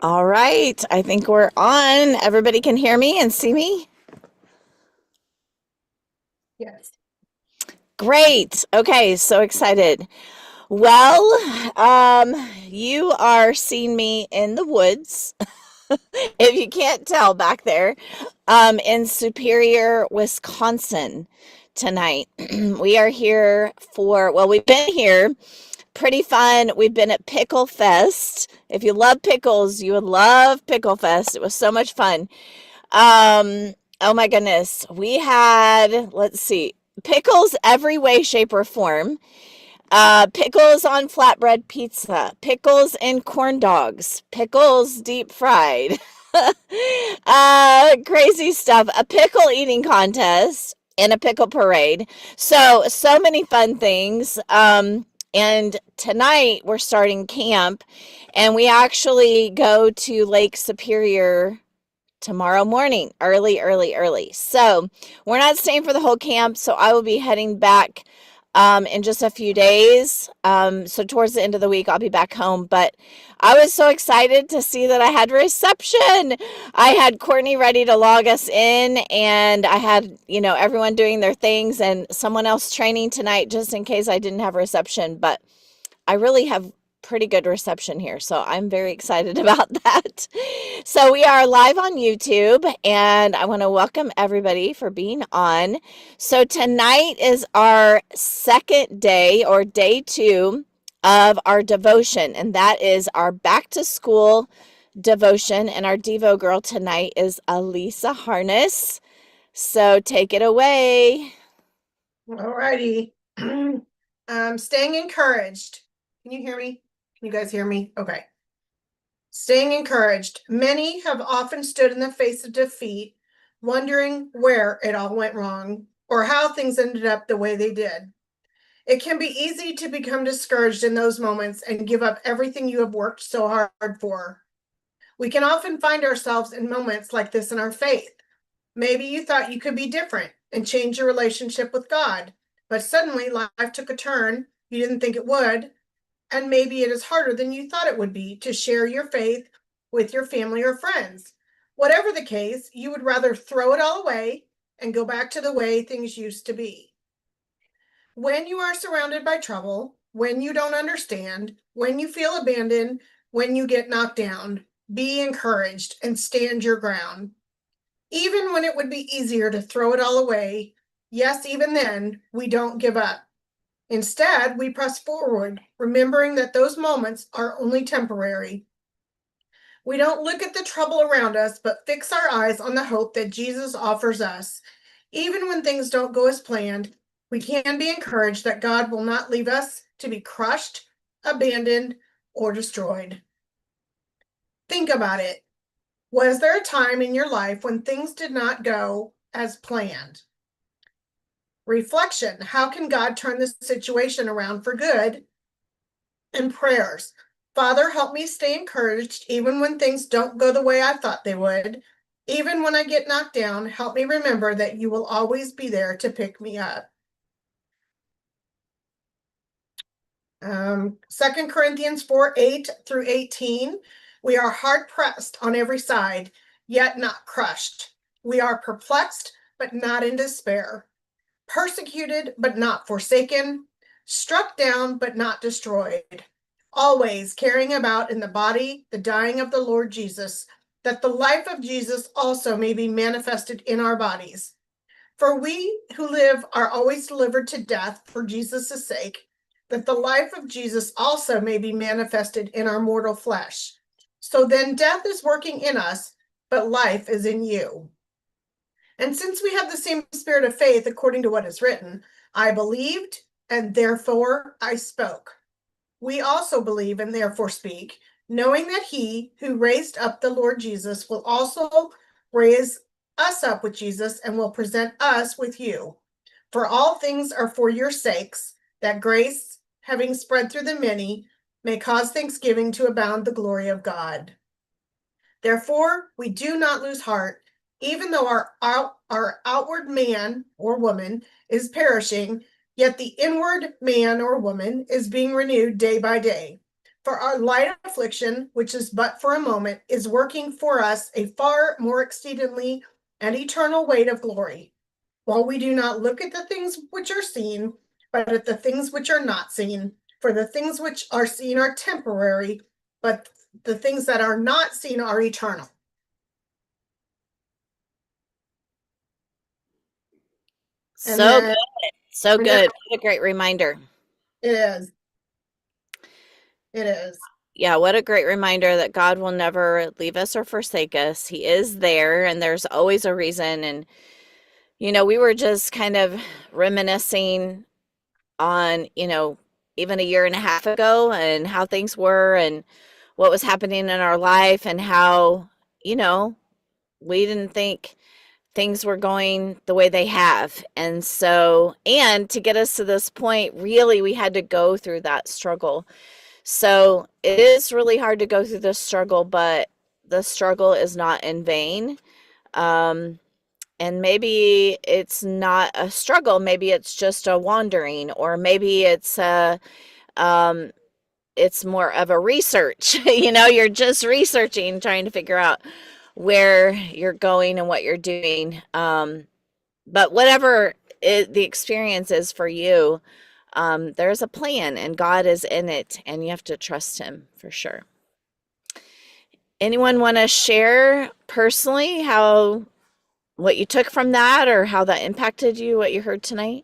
All right, I think we're on. Everybody can hear me and see me? Yes. Great. Okay, so excited. Well, you are seeing me in the woods, if you can't tell back there, in Superior, Wisconsin tonight. We are here well, we've been here. Pretty fun. We've been at Pickle Fest. If you love pickles, you would love Pickle Fest. It was so much fun. Oh my goodness. We had, let's see, pickles every way, shape, or form. Pickles on flatbread pizza, pickles in corn dogs, pickles deep fried. Crazy stuff. A pickle eating contest and a pickle parade. So many fun things. And tonight we're starting camp, and we actually go to Lake Superior tomorrow morning, early, early, early. So we're not staying for the whole camp. So I will be heading back in just a few days. So towards the end of the week, I'll be back home. But I was so excited to see that I had reception. I had Courtney ready to log us in, and I had, everyone doing their things and someone else training tonight just in case I didn't have reception. But I really have pretty good reception here. So I'm very excited about that. So we are live on YouTube, and I want to welcome everybody for being on. So tonight is our second day, or day two, of our devotion, and that is our back to school devotion. And our Devo girl tonight is Elisa Harness. So take it away. All righty. Staying encouraged. Can you hear me? Can you guys hear me? Okay. Staying encouraged. Many have often stood in the face of defeat, wondering where it all went wrong or how things ended up the way they did. It can be easy to become discouraged in those moments and give up everything you have worked so hard for. We can often find ourselves in moments like this in our faith. Maybe you thought you could be different and change your relationship with God, but suddenly life took a turn you didn't think it would, and maybe it is harder than you thought it would be to share your faith with your family or friends. Whatever the case, you would rather throw it all away and go back to the way things used to be. When you are surrounded by trouble, when you don't understand, when you feel abandoned, when you get knocked down, be encouraged and stand your ground. Even when it would be easier to throw it all away, yes, even then, we don't give up. Instead, we press forward, remembering that those moments are only temporary. We don't look at the trouble around us, but fix our eyes on the hope that Jesus offers us. Even when things don't go as planned, we can be encouraged that God will not leave us to be crushed, abandoned, or destroyed. Think about it. Was there a time in your life when things did not go as planned? Reflection. How can God turn this situation around for good? And prayers. Father, help me stay encouraged even when things don't go the way I thought they would. Even when I get knocked down, help me remember that you will always be there to pick me up. 2 Corinthians 4:8-18. We are hard pressed on every side, yet not crushed. We are perplexed, but not in despair. Persecuted, but not forsaken. Struck down, but not destroyed. Always carrying about in the body the dying of the Lord Jesus, that the life of Jesus also may be manifested in our bodies. For we who live are always delivered to death for Jesus' sake, that the life of Jesus also may be manifested in our mortal flesh. So then death is working in us, but life is in you. And since we have the same spirit of faith, according to what is written, I believed, and therefore I spoke. We also believe and therefore speak, knowing that he who raised up the Lord Jesus will also raise us up with Jesus and will present us with you. For all things are for your sakes, that grace, having spread through the many, may cause thanksgiving to abound the glory of God. Therefore, we do not lose heart, even though our outward man or woman is perishing, yet the inward man or woman is being renewed day by day. For our light affliction, which is but for a moment, is working for us a far more exceedingly and eternal weight of glory. While we do not look at the things which are seen, but at the things which are not seen. For the things which are seen are temporary, but the things that are not seen are eternal. So good. So good. What a great reminder. It is. It is. Yeah, what a great reminder that God will never leave us or forsake us. He is there, and there's always a reason. And, we were just kind of reminiscing on, even a year and a half ago and how things were and what was happening in our life and how, we didn't think things were going the way they have. And so, and to get us to this point, really, we had to go through that struggle. So it is really hard to go through this struggle, but the struggle is not in vain. And maybe it's not a struggle. Maybe it's just a wandering, or maybe it's it's more of a research. You're just researching, trying to figure out where you're going and what you're doing. But whatever the experience is for you, there's a plan and God is in it, and you have to trust him for sure. Anyone want to share personally what you took from that, or how that impacted you, what you heard tonight?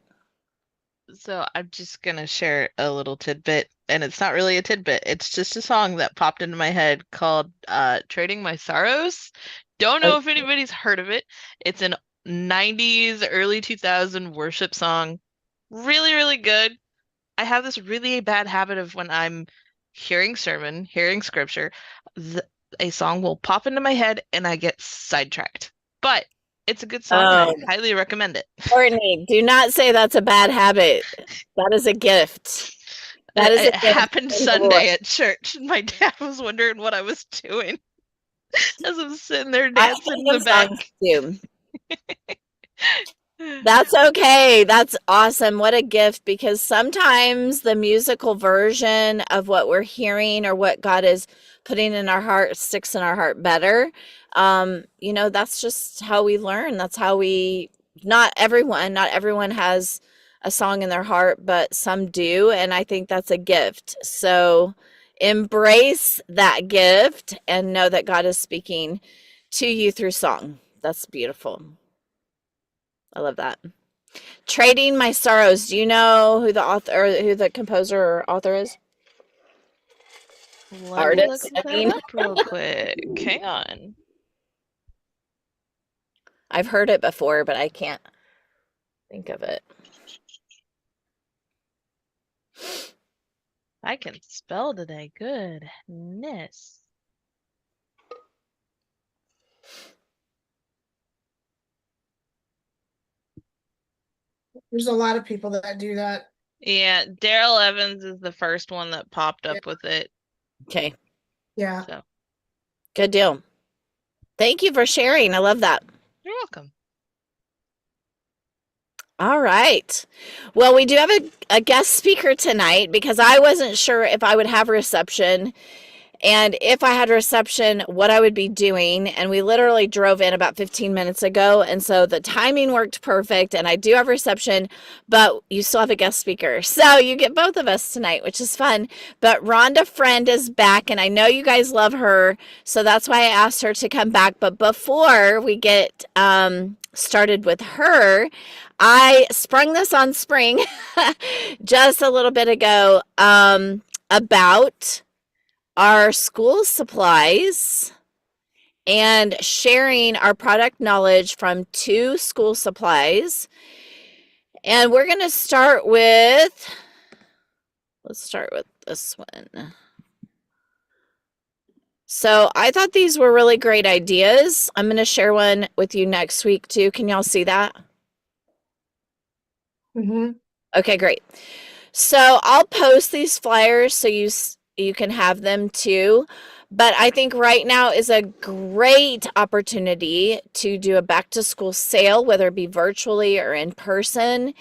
So I'm just gonna share a little tidbit, and it's not really a tidbit. It's just a song that popped into my head called Trading My Sorrows. Don't know if anybody's heard of it. It's an 90s, early 2000 worship song. Really, really good. I have this really bad habit of when I'm hearing scripture, a song will pop into my head and I get sidetracked. But it's a good song and I highly recommend it. Courtney, do not say that's a bad habit. That is a gift. It happened Sunday at church. My dad was wondering what I was doing as I'm sitting there dancing in the back. That's okay. That's awesome. What a gift, because sometimes the musical version of what we're hearing or what God is putting in our heart sticks in our heart better. That's just how we learn. That's how not everyone has a song in their heart, but some do. And I think that's a gift. So embrace that gift and know that God is speaking to you through song. That's beautiful. I love that. Trading My Sorrows. Do you know who the author or who the composer or author is? Let me look that up real quick. Hang on. I've heard it before, but I can't think of it. I can spell today. Goodness. There's a lot of people that do that. Yeah, Daryl Evans is the first one that popped up with it. Okay. Yeah. So. Good deal. Thank you for sharing. I love that. You're welcome. All right. Well, we do have a guest speaker tonight because I wasn't sure if I would have reception. And if I had reception, what I would be doing. And we literally drove in about 15 minutes ago. And so the timing worked perfect. And I do have reception, but you still have a guest speaker. So you get both of us tonight, which is fun. But Rhonda Friend is back. And I know you guys love her. So that's why I asked her to come back. But before we get started with her, I sprung this on Spring just a little bit ago about our school supplies and sharing our product knowledge from 2 school supplies. And we're going to start with, let's start with this one. So I thought these were really great ideas. I'm going to share one with you next week too. Can y'all see that? Mm-hmm. Okay, great. So I'll post these flyers so you can have them too. But I think right now is a great opportunity to do a back to school sale, whether it be virtually or in person.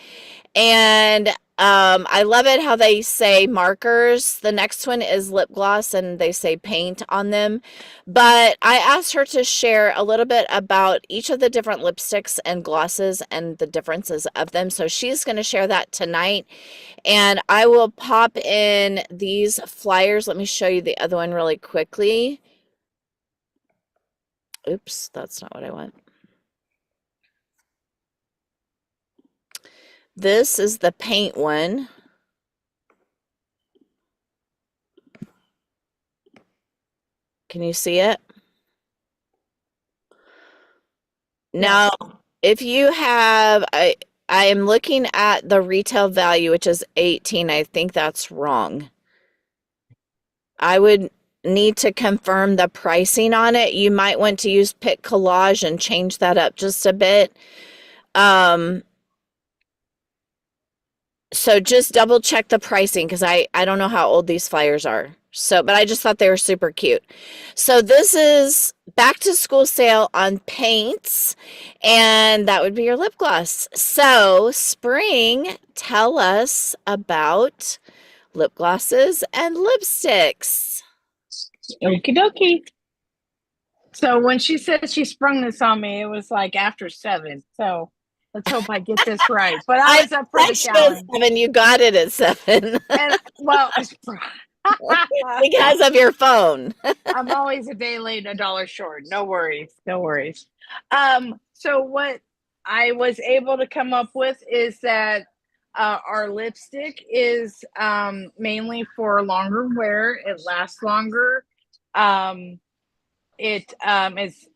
And I love it how they say markers. The next one is lip gloss and they say paint on them. But I asked her to share a little bit about each of the different lipsticks and glosses and the differences of them. So she's going to share that tonight. And I will pop in these flyers. Let me show you the other one really quickly. Oops, that's not what I want. This is the paint one. Can you see it? Now, if you have, I am looking at the retail value, which is 18. I think that's wrong. I would need to confirm the pricing on it. You might want to use Pick Collage and change that up just a bit. So just double check the pricing because I don't know how old these flyers are. So, but I just thought they were super cute. So this is back to school sale on paints, and that would be your lip gloss. So Spring, tell us about lip glosses and lipsticks. Okie dokie. So when she said she sprung this on me, it was like after 7. So let's hope I get this right. But I was up for the Text you at challenge. 7, you got it at 7 And well, because of your phone. I'm always a day late and $1 short. No worries. No worries. So what I was able to come up with is that our lipstick is mainly for longer wear. It lasts longer. It is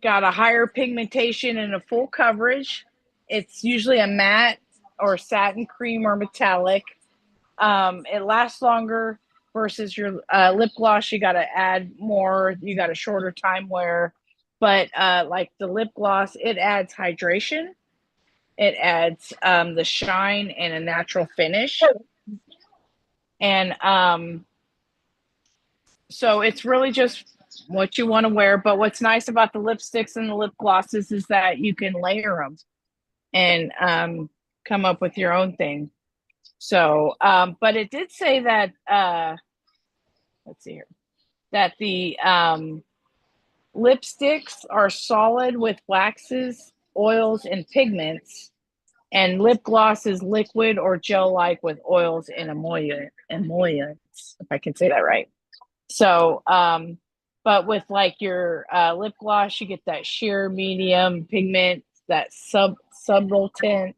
got a higher pigmentation and a full coverage. It's usually a matte or satin cream or metallic. It lasts longer versus your lip gloss. You got to add more. You got a shorter time wear. But like the lip gloss, it adds hydration. It adds the shine and a natural finish. And so it's really just what you want to wear. But what's nice about the lipsticks and the lip glosses is that you can layer them and come up with your own thing. So, but it did say that, let's see here, that the lipsticks are solid with waxes, oils, and pigments, and lip gloss is liquid or gel-like with oils and emollients, if I can say that right. So, but with like your lip gloss, you get that sheer medium pigment, that subtle tint.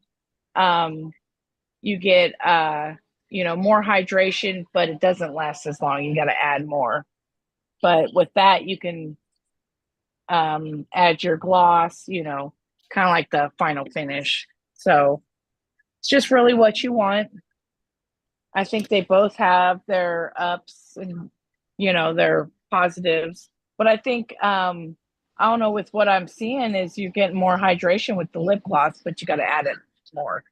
You get more hydration, but it doesn't last as long. You got to add more. But with that, you can add your gloss, kind of like the final finish. So it's just really what you want. I think they both have their ups and their positives, but I think I don't know, with what I'm seeing is you get more hydration with the lip gloss, but you got to add it more.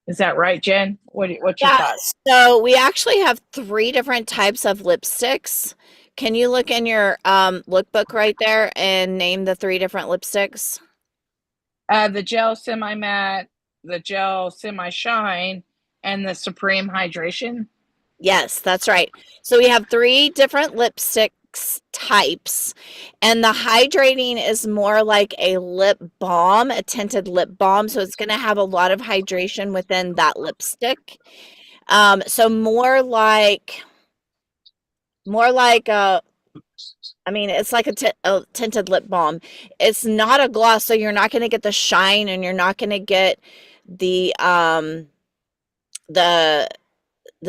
Is that right, Jen? What's your thoughts? So we actually have 3 different types of lipsticks. Can you look in your lookbook right there and name the 3 different lipsticks? The gel semi matte, the gel semi shine, and the supreme hydration. Yes, that's right. So we have 3 different lipsticks types, and the hydrating is more like a lip balm, a tinted lip balm. So it's going to have a lot of hydration within that lipstick. So more like it's like a tinted lip balm. It's not a gloss, so you're not going to get the shine, and you're not going to get the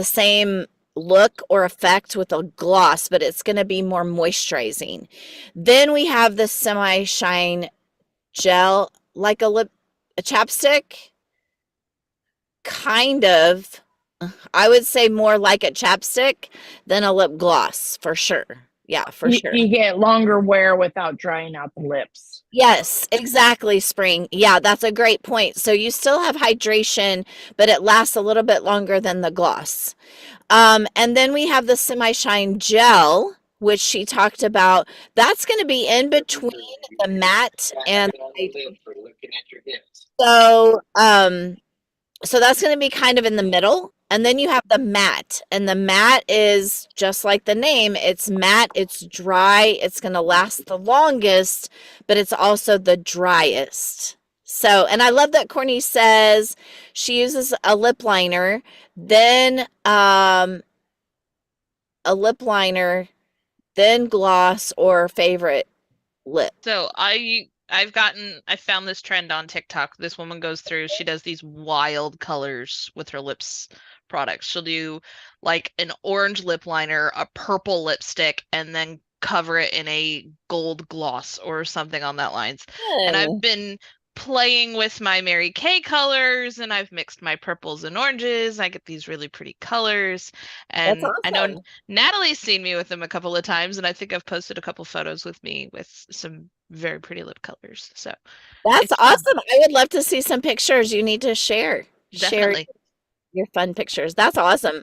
same look or effect with a gloss, but it's going to be more moisturizing. Then we have the semi shine gel, like a chapstick, kind of. I would say more like a chapstick than a lip gloss, for sure. Yeah, for sure. You get longer wear without drying out the lips. Yes, exactly, Spring. Yeah, that's a great point. So you still have hydration, but it lasts a little bit longer than the gloss. And then we have the semi-shine gel, which she talked about. That's going to be in between the matte and the so So that's going to be kind of in the middle. And then you have the matte, and the matte is just like the name. It's matte, it's dry, it's going to last the longest, but it's also the driest. So, and I love that Courtney says she uses a lip liner, then a lip liner, then gloss or favorite lip. So I found this trend on TikTok. This woman goes through, she does these wild colors with her lips products. She'll do like an orange lip liner, a purple lipstick, and then cover it in a gold gloss or something on that lines. And I've been playing with my Mary Kay colors, and I've mixed my purples and oranges. I get these really pretty colors. That's And I know awesome. Natalie's seen me with them a couple of times, and I think I've posted a couple photos with me with some very pretty lip colors. So That's it's fun. awesome. I would love to see some pictures. You need to share Definitely. your fun pictures. That's awesome.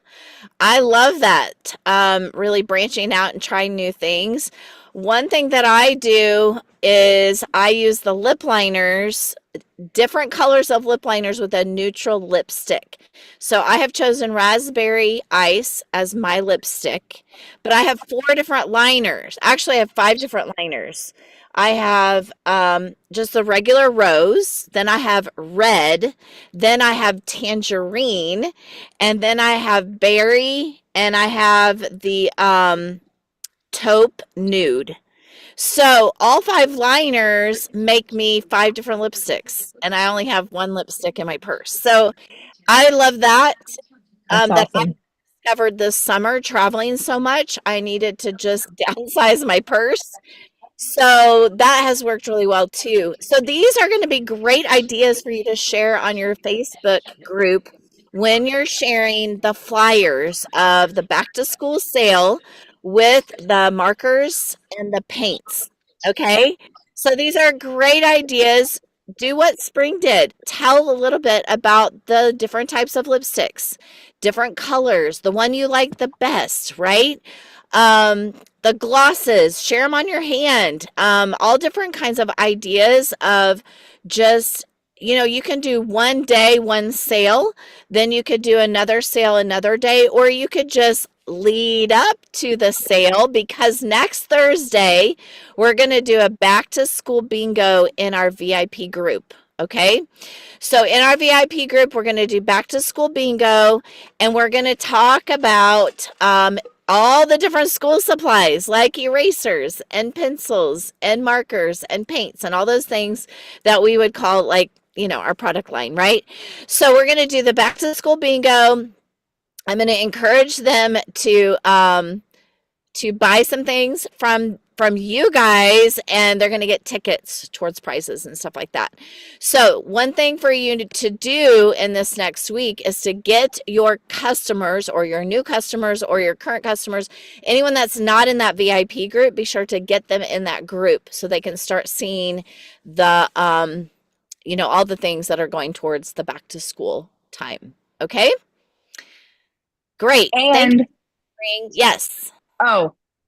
I love that. Really branching out and trying new things. One thing that I do is I use the lip liners, different colors of lip liners with a neutral lipstick. So I have chosen raspberry ice as my lipstick, but I have 4 different liners. Actually, I have 5 different liners. I have just the regular rose, then I have red, then I have tangerine, and then I have berry, and I have the taupe nude. So all 5 liners make me 5 different lipsticks, and I only have one lipstick in my purse. So I love that. That's That I awesome. discovered this summer traveling so much, I needed to just downsize my purse. So that has worked really well too. So these are going to be great ideas for you to share on your Facebook group when you're sharing the flyers of the back to school sale with the markers and the paints. Okay? So these are great ideas. Do what Spring did. Tell a little bit about the different types of lipsticks, different colors, the one you like the best, right? Um, the glosses, share them on your hand. All different kinds of ideas of just, you can do one day, one sale, then you could do another sale another day, or you could just lead up to the sale because next Thursday we're going to do a back to school bingo in our VIP group. Okay. So in our VIP group, we're going to do back to school bingo, and we're going to talk about all the different school supplies like erasers and pencils and markers and paints and all those things that we would call like, our product line, right? So we're going to do the back to school bingo. I'm going to encourage them to buy some things from you guys, and they're going to get tickets towards prizes and stuff like that. So one thing for you to do in this next week is to get your customers or your new customers or your current customers, anyone that's not in that VIP group, be sure to get them in that group so they can start seeing the all the things that are going towards the back to school time. Okay, great. Thank And you. Yes.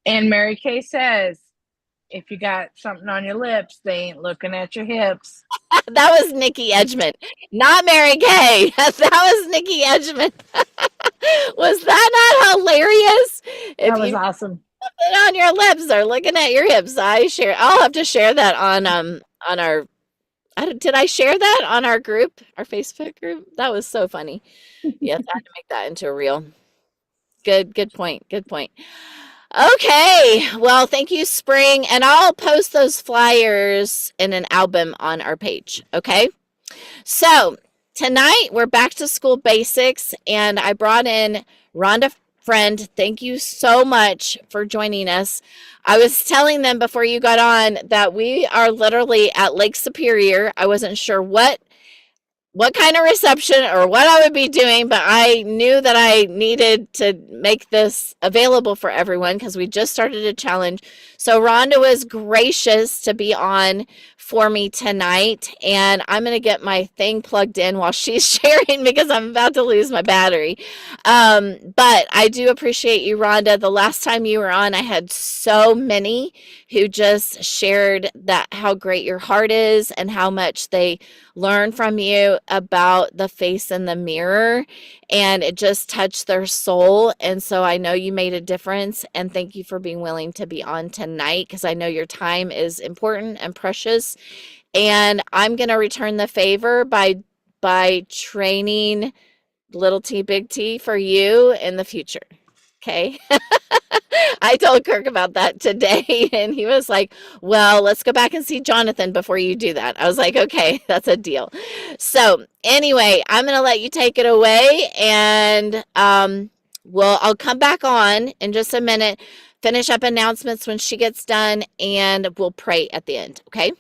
and Mary Kay says, if you got something on your lips, they ain't looking at your hips. That was Nikki Edgman, not Mary Kay. That was Nikki Edgman. Was that not hilarious? If That was you awesome. put it on your lips, they're looking at your hips. I'll have to share that on our. Did I share that on our group, our Facebook group? That was so funny. Yes, I had to make that into a reel. Good point. Good point. Okay. Well, thank you, Spring. And I'll post those flyers in an album on our page. Okay. So tonight we're back to school basics, and I brought in Rhonda Friend. Thank you so much for joining us. I was telling them before you got on that we are literally at Lake Superior. I wasn't sure what kind of reception or what I would be doing, but I knew that I needed to make this available for everyone because we just started a challenge. So Rhonda was gracious to be on for me tonight, and I'm going to get my thing plugged in while she's sharing because I'm about to lose my battery. But I do appreciate you, Rhonda. The last time you were on, I had so many who just shared that how great your heart is and how much they learn from you. about the face in the mirror, and it just touched their soul. And so I know you made a difference, and thank you for being willing to be on tonight, because I know your time is important and precious. And I'm going to return the favor by training little T, big T for you in the future. Okay. I told Kirk about that today, and he was like, well, let's go back and see Jonathan before you do that. I was like, okay, that's a deal. So anyway, I'm going to let you take it away, and I'll come back on in just a minute, finish up announcements when she gets done, and we'll pray at the end. Okay.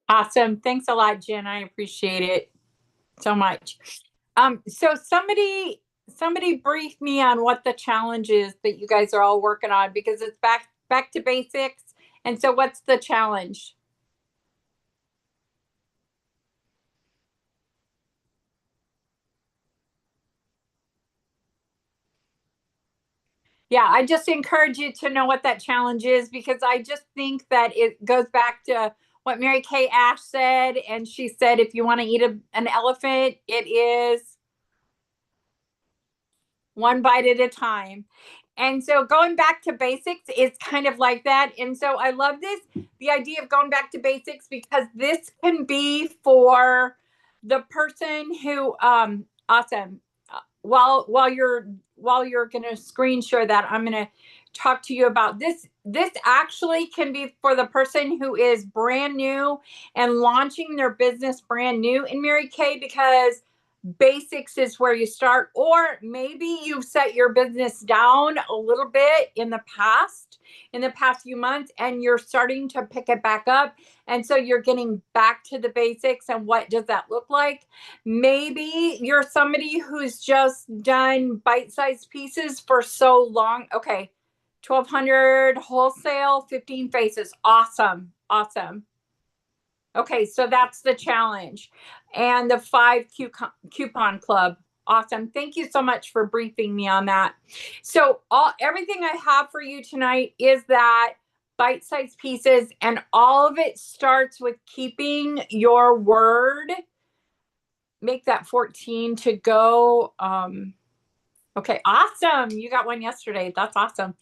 Awesome. Thanks a lot, Jen. I appreciate it so much. So somebody brief me on what the challenge is that you guys are all working on, because it's back to basics. And so what's the challenge? Yeah, I just encourage you to know what that challenge is, because I just think that it goes back to what Mary Kay Ash said. And she said, if you want to eat an elephant, it is one bite at a time. And so going back to basics is kind of like that. And so I love the idea of going back to basics, because this can be for the person who, awesome. While you're going to screen share that, I'm going to talk to you about this. This actually can be for the person who is brand new and launching their business brand new in Mary Kay, because basics is where you start. Or maybe you've set your business down a little bit in the past few months, and you're starting to pick it back up. And so you're getting back to the basics. And what does that look like? Maybe you're somebody who's just done bite-sized pieces for so long. Okay, 1,200 wholesale, 15 faces. Awesome. Okay, so that's the challenge. And the 5 coupon club. Awesome. Thank you so much for briefing me on that. So everything I have for you tonight is that bite-sized pieces, and all of it starts with keeping your word. Make that 14 to go. Okay, awesome. You got one yesterday. That's awesome.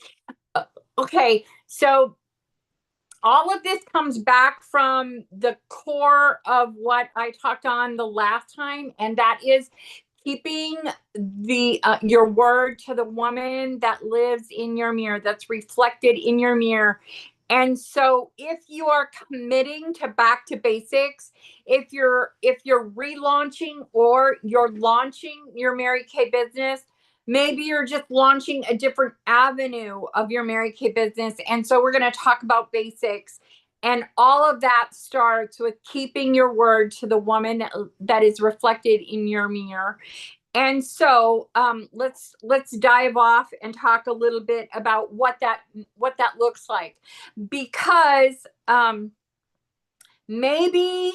Okay, so all of this comes back from the core of what I talked on the last time, and that is keeping your word to the woman that lives in your mirror, that's reflected in your mirror. And so if you are committing to back to basics, if you're relaunching or you're launching your Mary Kay business, maybe you're just launching a different avenue of your Mary Kay business. And so we're going to talk about basics. And all of that starts with keeping your word to the woman that is reflected in your mirror. And so let's dive off and talk a little bit about what that looks like, because maybe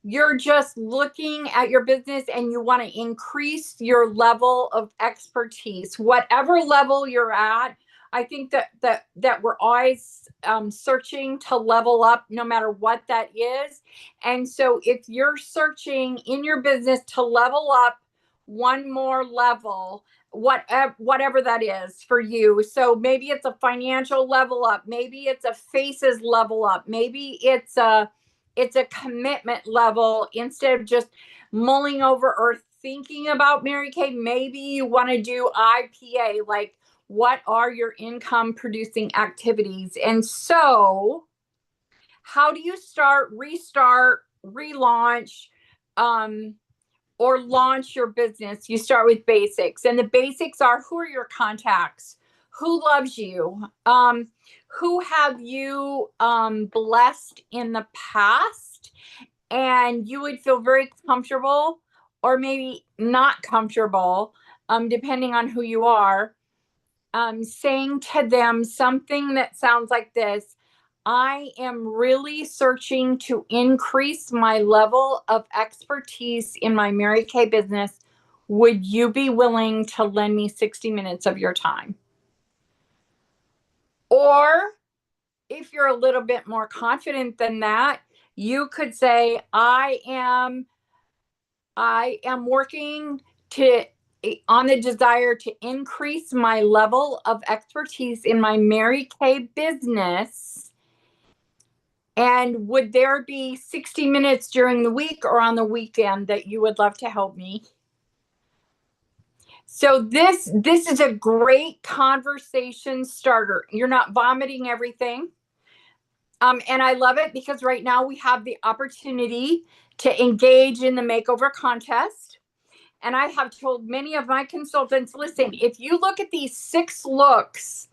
you're just looking at your business and you want to increase your level of expertise, whatever level you're at. I think that we're always searching to level up, no matter what that is. And so if you're searching in your business to level up one more level, whatever that is for you. So maybe it's a financial level up, maybe it's a faces level up, maybe it's a commitment level. Instead of just mulling over or thinking about Mary Kay, maybe you want to do IPA, like what are your income producing activities? And so how do you restart, relaunch, or launch your business? You start with basics, and the basics are: who are your contacts? Who loves you? Who have you blessed in the past? And you would feel very comfortable, or maybe not comfortable, depending on who you are, saying to them something that sounds like this: I am really searching to increase my level of expertise in my Mary Kay business. Would you be willing to lend me 60 minutes of your time? Or if you're a little bit more confident than that, you could say, I am I am working on the desire to increase my level of expertise in my Mary Kay business. And would there be 60 minutes during the week or on the weekend that you would love to help me? So this is a great conversation starter. You're not vomiting everything. And I love it because right now we have the opportunity to engage in the makeover contest. And I have told many of my consultants, listen, if you look at these 6 looks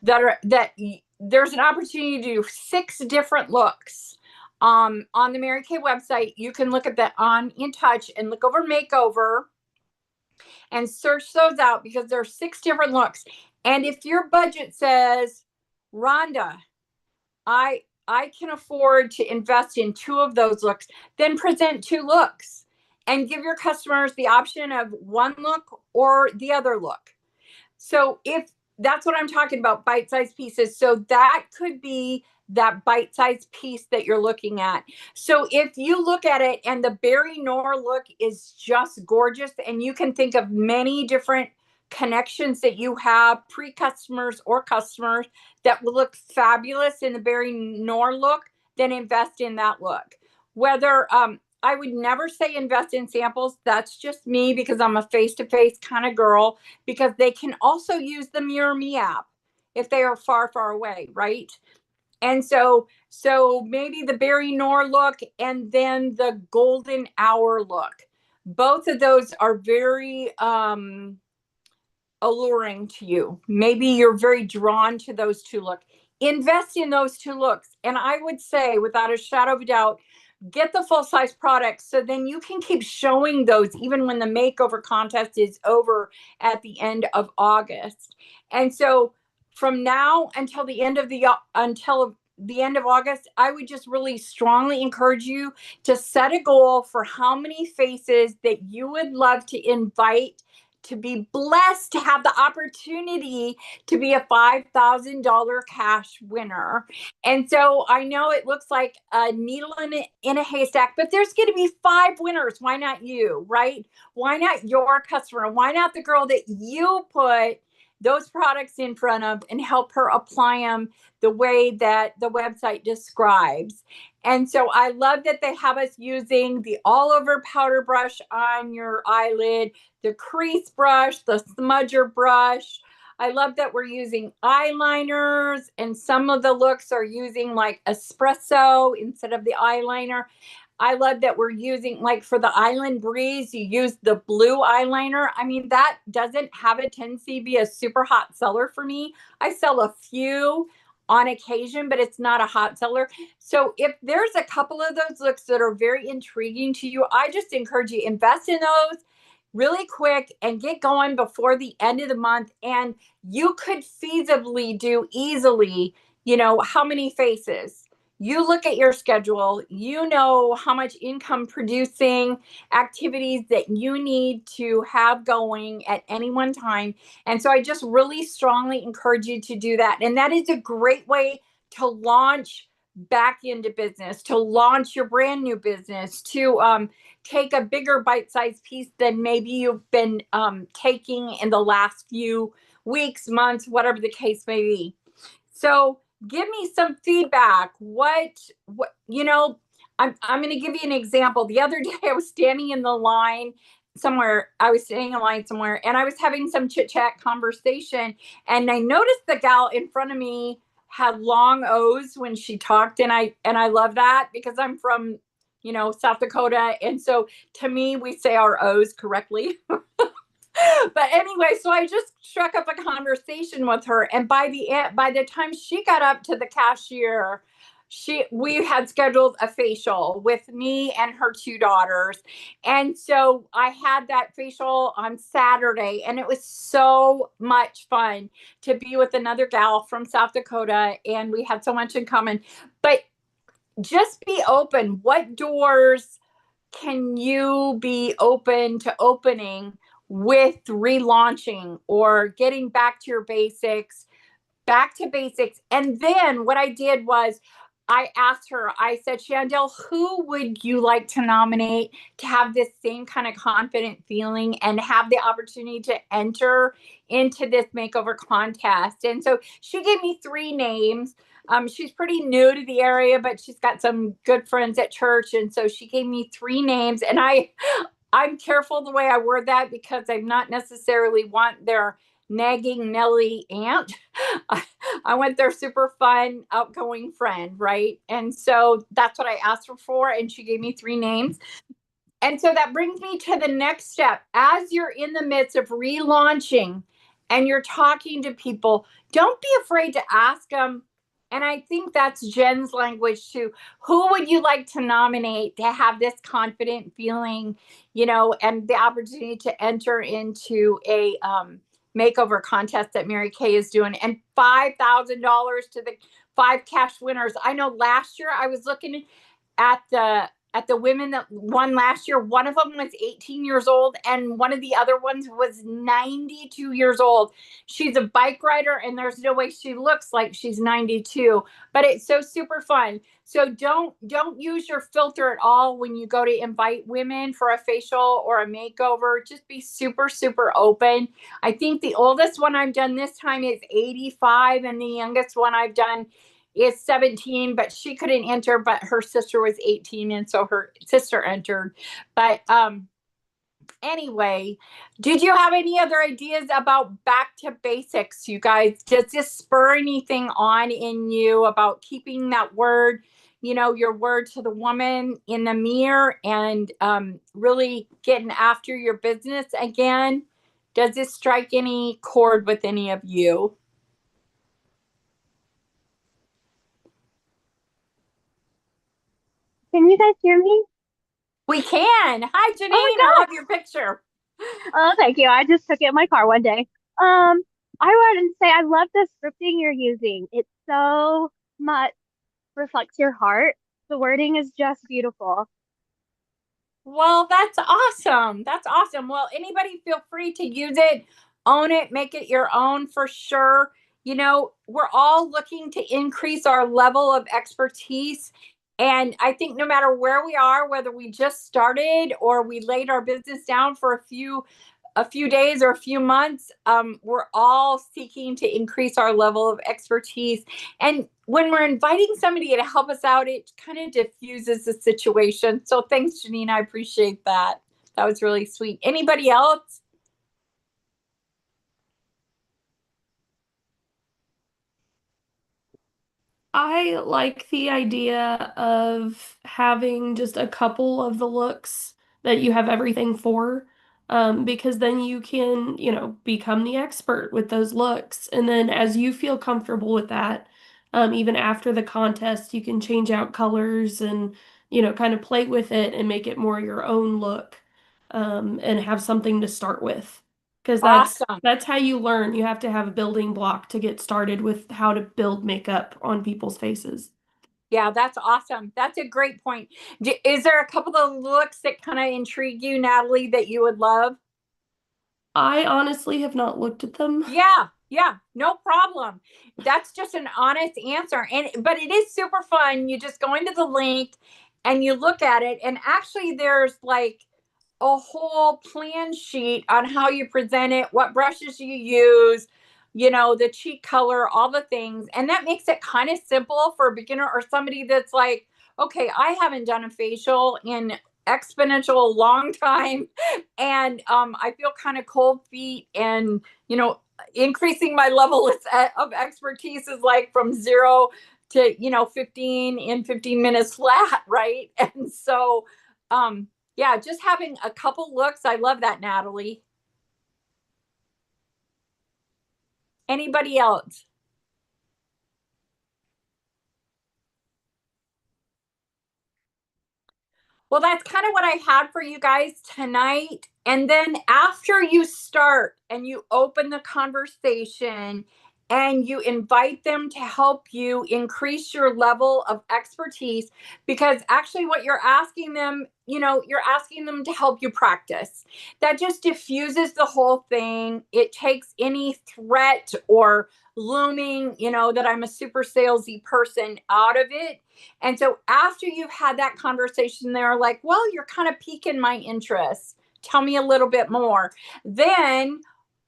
that there's an opportunity to do 6 different looks on the Mary Kay website. You can look at that on In Touch and look over makeover and search those out because there are 6 different looks. And if your budget says, Rhonda, I can afford to invest in 2 of those looks, then present 2 looks and give your customers the option of one look or the other look. So if that's what I'm talking about, bite-sized pieces. So that could be that bite-sized piece that you're looking at. So if you look at it and the Barry Knorr look is just gorgeous, and you can think of many different connections that you have, pre-customers or customers that will look fabulous in the Barry Knorr look, then invest in that look. Whether I would never say invest in samples. That's just me because I'm a face-to-face kind of girl, because they can also use the Mirror Me app if they are far, far away, right? And so maybe the Barry Knorr look and then the Golden Hour look. Both of those are very alluring to you. Maybe you're very drawn to those 2 looks. Invest in those 2 looks. And I would say, without a shadow of a doubt, get the full size products so then you can keep showing those even when the makeover contest is over at the end of August. And so from now until the end of August, I would just really strongly encourage you to set a goal for how many faces that you would love to invite to be blessed to have the opportunity to be a $5,000 cash winner. And so I know it looks like a needle in a haystack, but there's going to be 5 winners. Why not you, right? Why not your customer? Why not the girl that you put those products in front of and help her apply them the way that the website describes? And so I love that they have us using the all over powder brush on your eyelid, the crease brush, the smudger brush. I love that we're using eyeliners, and some of the looks are using like espresso instead of the eyeliner. I love that we're using, like for the Island Breeze, you use the blue eyeliner. I mean, that doesn't have a tendency to be a super hot seller for me. I sell a few on occasion, but it's not a hot seller. So if there's a couple of those looks that are very intriguing to you, I just encourage you, invest in those really quick and get going before the end of the month. And you could feasibly do easily, how many faces? You look at your schedule, you know how much income producing activities that you need to have going at any one time. And so I just really strongly encourage you to do that. And that is a great way to launch back into business, to launch your brand new business, to take a bigger bite-sized piece than maybe you've been taking in the last few weeks, months, whatever the case may be. So give me some feedback. What I'm going to give you an example. The other day I was standing in the line somewhere. I was standing in line somewhere and I was having some chit chat conversation. And I noticed the gal in front of me had long O's when she talked. And I love that because I'm from, South Dakota. And so to me, we say our O's correctly. But anyway, so I just struck up a conversation with her, and by the time she got up to the cashier, we had scheduled a facial with me and her 2 daughters. And so I had that facial on Saturday, and it was so much fun to be with another gal from South Dakota, and we had so much in common. But just be open. What doors can you be open to opening with relaunching or getting back to your basics, back to basics? And then what I did was I asked her, I said, Chandel, who would you like to nominate to have this same kind of confident feeling and have the opportunity to enter into this makeover contest? And so she gave me 3 names. She's pretty new to the area, but she's got some good friends at church. And so she gave me 3 names. And I'm careful the way I word that because I'm not necessarily want their nagging Nelly aunt. I want their super fun, outgoing friend, right? And so that's what I asked her for, and she gave me 3 names. And so that brings me to the next step. As you're in the midst of relaunching and you're talking to people, don't be afraid to ask them. And I think that's Jen's language too. Who would you like to nominate to have this confident feeling, and the opportunity to enter into a makeover contest that Mary Kay is doing, and $5,000 to the 5 cash winners. I know last year I was looking at the women that won last year. One of them was 18 years old and one of the other ones was 92 years old. She's a bike rider and there's no way she looks like she's 92, but it's so super fun. So don't use your filter at all when you go to invite women for a facial or a makeover. Just be super, super open. I think the oldest one I've done this time is 85 and the youngest one I've done is 17, but she couldn't enter, but her sister was 18 and so her sister entered. But anyway, did you have any other ideas about back to basics, you guys? Does this spur anything on in you about keeping that word, your word to the woman in the mirror and really getting after your business again? Does this strike any chord with any of you? Can you guys hear me? We can. Hi, Janine. I love your picture. Oh, thank you. I just took it in my car one day. I wanted to say I love the scripting you're using. It so much reflects your heart. The wording is just beautiful. Well, that's awesome. That's awesome. Well, anybody feel free to use it, own it, make it your own for sure. We're all looking to increase our level of expertise. And I think no matter where we are, whether we just started or we laid our business down for a few days or a few months, we're all seeking to increase our level of expertise. And when we're inviting somebody to help us out, it kind of diffuses the situation. So thanks, Janine. I appreciate that. That was really sweet. Anybody else? I like the idea of having just a couple of the looks that you have everything for, because then you can, become the expert with those looks. And then as you feel comfortable with that, even after the contest, you can change out colors and, kind of play with it and make it more your own look, and have something to start with. Because Awesome. that's how you learn. You have to have a building block to get started with how to build makeup on people's faces. Yeah, that's awesome. That's a great point. Is there a couple of looks that kind of intrigue you, Natalie, that you would love? I honestly have not looked at them. Yeah, no problem. That's just an honest answer. But it is super fun. You just go into the link and you look at it. And actually there's like a whole plan sheet on how you present it, what brushes you use, the cheek color, all the things. And that makes it kind of simple for a beginner or somebody that's like, okay, I haven't done a facial in exponential long time. And I feel kind of cold feet and, increasing my level of expertise is like from 0 to 15 in 15 minutes flat, right? And so yeah, just having a couple looks. I love that, Natalie. Anybody else? Well, that's kind of what I had for you guys tonight. And then after you start and you open the conversation and you invite them to help you increase your level of expertise, because actually what you're asking them, you're asking them to help you practice. That just diffuses the whole thing. It takes any threat or looming, that I'm a super salesy person, out of it. And so after you've had that conversation, they're like, well, you're kind of piquing my interest. Tell me a little bit more. Then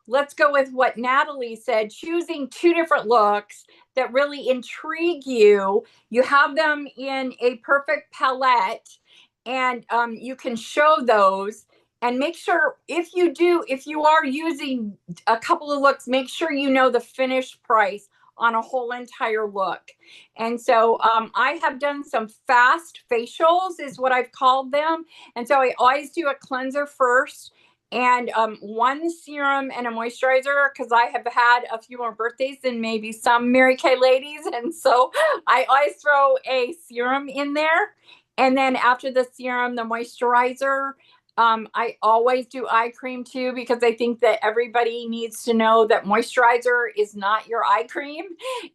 let's go with what Natalie said, choosing 2 different looks that really intrigue you. You have them in a perfect palette, and you can show those. And make sure, if you are using a couple of looks, make sure you know the finished price on a whole entire look. And so I have done some fast facials, is what I've called them. And so I always do a cleanser first, and 1 serum and a moisturizer, because I have had a few more birthdays than maybe some Mary Kay ladies. And so I always throw a serum in there. And then after the serum, the moisturizer. I always do eye cream too, because I think that everybody needs to know that moisturizer is not your eye cream.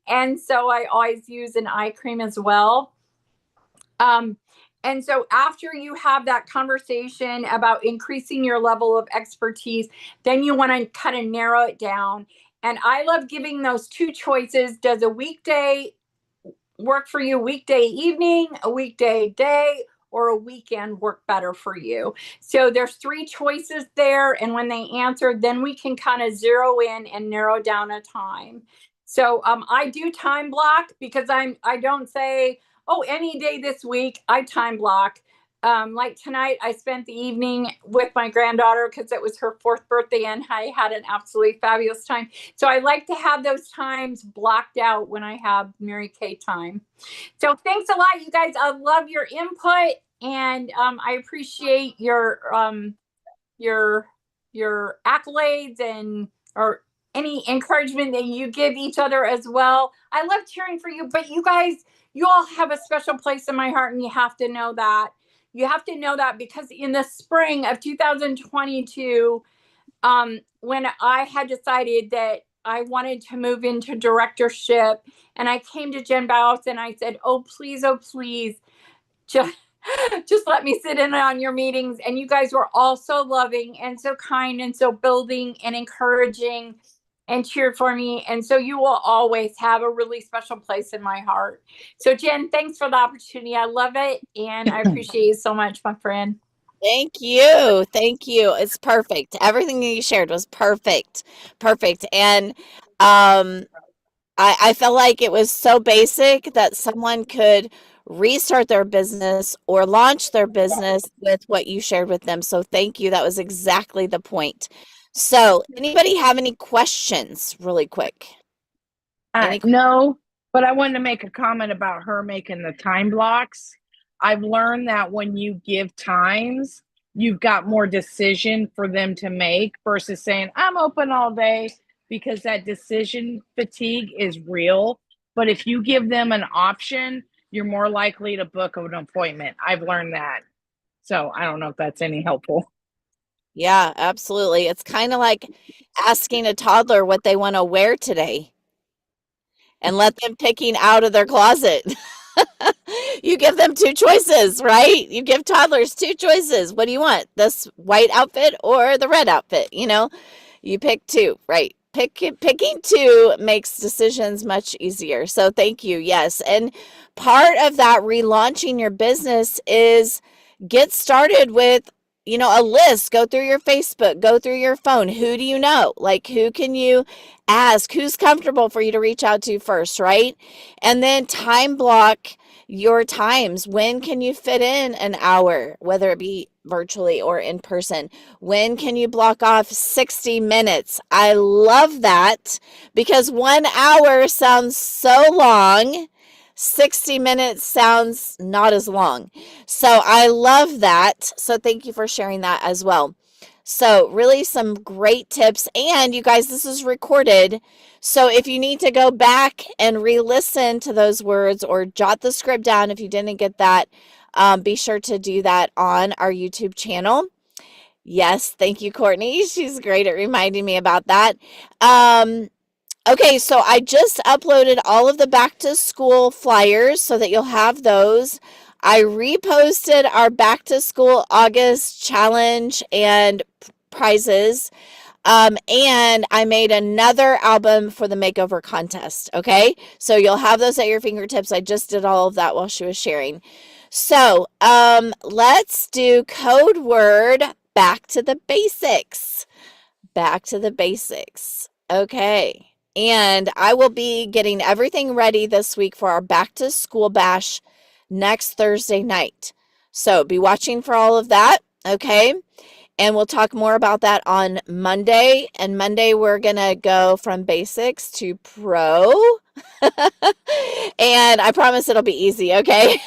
And so I always use an eye cream as well. And so after you have that conversation about increasing your level of expertise, then you want to kind of narrow it down. And I love giving those 2 choices. Does a weekday work for you? Weekday evening, a weekday day, or a weekend work better for you? So there's 3 choices there. And when they answer, then we can kind of zero in and narrow down a time. So I do time block, because I don't say, oh, any day this week. I time block. Like tonight, I spent the evening with my granddaughter because it was her 4th birthday, and I had an absolutely fabulous time. So I like to have those times blocked out when I have Mary Kay time. So thanks a lot, you guys. I love your input, and I appreciate your accolades or any encouragement that you give each other as well. I love cheering for you, but you guys, you all have a special place in my heart, and you have to know that. You have to know that, because in the spring of 2022, when I had decided that I wanted to move into directorship, and I came to Jen Bouse and I said, oh, please, just let me sit in on your meetings. And you guys were all so loving and so kind and so building and encouraging and cheered for me. And so you will always have a really special place in my heart. So Jen, thanks for the opportunity. I love it. And I appreciate you so much, my friend. Thank you. Thank you. It's perfect. Everything you shared was perfect. Perfect. And I felt like it was so basic that someone could restart their business or launch their business with what you shared with them. So thank you. That was exactly the point. So anybody have any questions really quick? No, but I wanted to make a comment about her making the time blocks. I've learned that when you give times, you've got more decision for them to make versus saying, I'm open all day, because that decision fatigue is real. But if you give them an option, you're more likely to book an appointment. I've learned that. So I don't know if that's any helpful. Yeah, absolutely. It's kind of like asking a toddler what they want to wear today and let them picking out of their closet. You give them 2 choices, right? You give toddlers 2 choices. What do you want? This white outfit or the red outfit? You pick 2, right? Picking 2 makes decisions much easier. So thank you. Yes. And part of that relaunching your business is get started with a list. Go through your Facebook, go through your phone. Who do you know? Like, who can you ask? Who's comfortable for you to reach out to first, right? And then time block your times. When can you fit in an hour, whether it be virtually or in person? When can you block off 60 minutes? I love that, because 1 hour sounds so long. 60 minutes sounds not as long. So I love that. So thank you for sharing that as well. So really some great tips. And you guys, this is recorded. So if you need to go back and re-listen to those words or jot the script down if you didn't get that, be sure to do that on our YouTube channel. Yes, thank you, Courtney. She's great at reminding me about that. Okay, so I just uploaded all of the back to school flyers so that you'll have those. I reposted our back to school August challenge and prizes. And I made another album for the makeover contest. Okay, so you'll have those at your fingertips. I just did all of that while she was sharing. So let's do code word back to the basics. Back to the basics. Okay. And I will be getting everything ready this week for our back to school bash next Thursday night. So be watching for all of that. Okay. And we'll talk more about that on Monday. And Monday, we're going to go from basics to pro. And I promise it'll be easy, okay?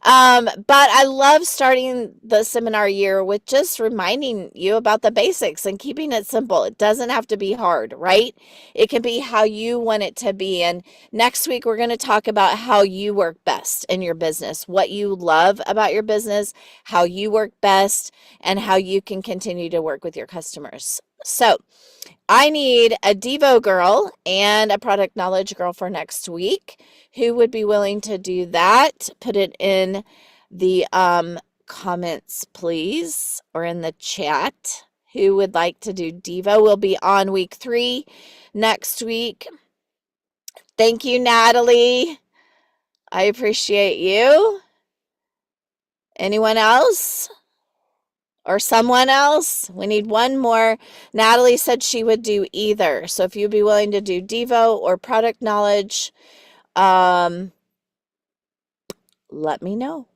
But I love starting the seminar year with just reminding you about the basics and keeping it simple. It doesn't have to be hard, right? It can be how you want it to be. And next week, we're going to talk about how you work best in your business, what you love about your business, how you work best, and how you can continue to work with your customers. So I need a Devo girl and a product knowledge girl for next week. Who would be willing to do that? Put it in the comments, please, or in the chat. Who would like to do Devo? We'll be on week 3 next week. Thank you, Natalie. I appreciate you. Anyone else? Or someone else? We need one more. Natalie said she would do either. So if you'd be willing to do Devo or product knowledge, let me know.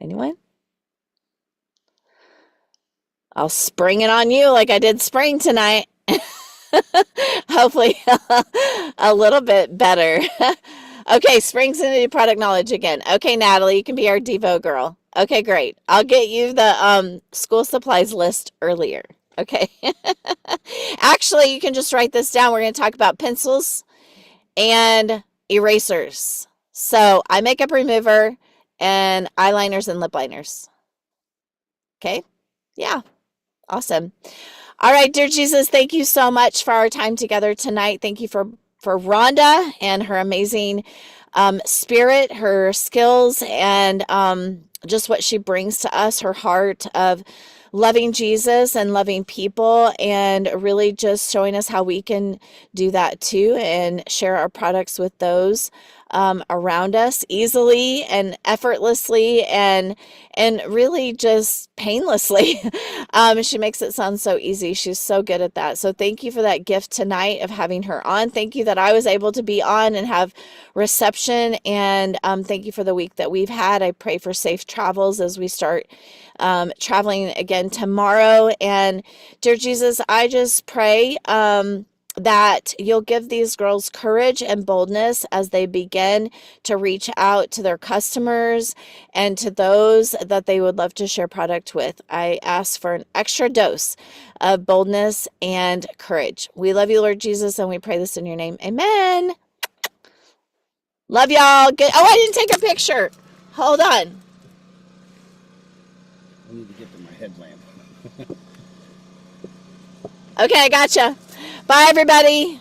Anyone? I'll spring it on you like I did spring tonight. Hopefully a little bit better. Okay, Spring's going to do product knowledge again. Okay, Natalie, you can be our Devo girl. Okay, great. I'll get you the school supplies list earlier. Okay. Actually, you can just write this down. We're going to talk about pencils and erasers. So, eye makeup remover and eyeliners and lip liners. Okay? Yeah. Awesome. All right, dear Jesus, thank you so much for our time together tonight. Thank you for Rhonda and her amazing spirit, her skills, and just what she brings to us, her heart of loving Jesus and loving people, and really just showing us how we can do that too and share our products with those around us easily and effortlessly and really just painlessly. She makes it sound so easy. She's so good at that. So thank you for that gift tonight of having her on. Thank you that I was able to be on and have reception. And thank you for the week that we've had. I pray for safe travels as we start traveling again tomorrow. And dear Jesus, I just pray that you'll give these girls courage and boldness as they begin to reach out to their customers and to those that they would love to share product with. I ask for an extra dose of boldness and courage. We love you, Lord Jesus, and we pray this in your name. Amen. Love y'all. Good. Oh, I didn't take a picture. Hold on. I need to get to my headlamp. Okay, I gotcha. Bye, everybody.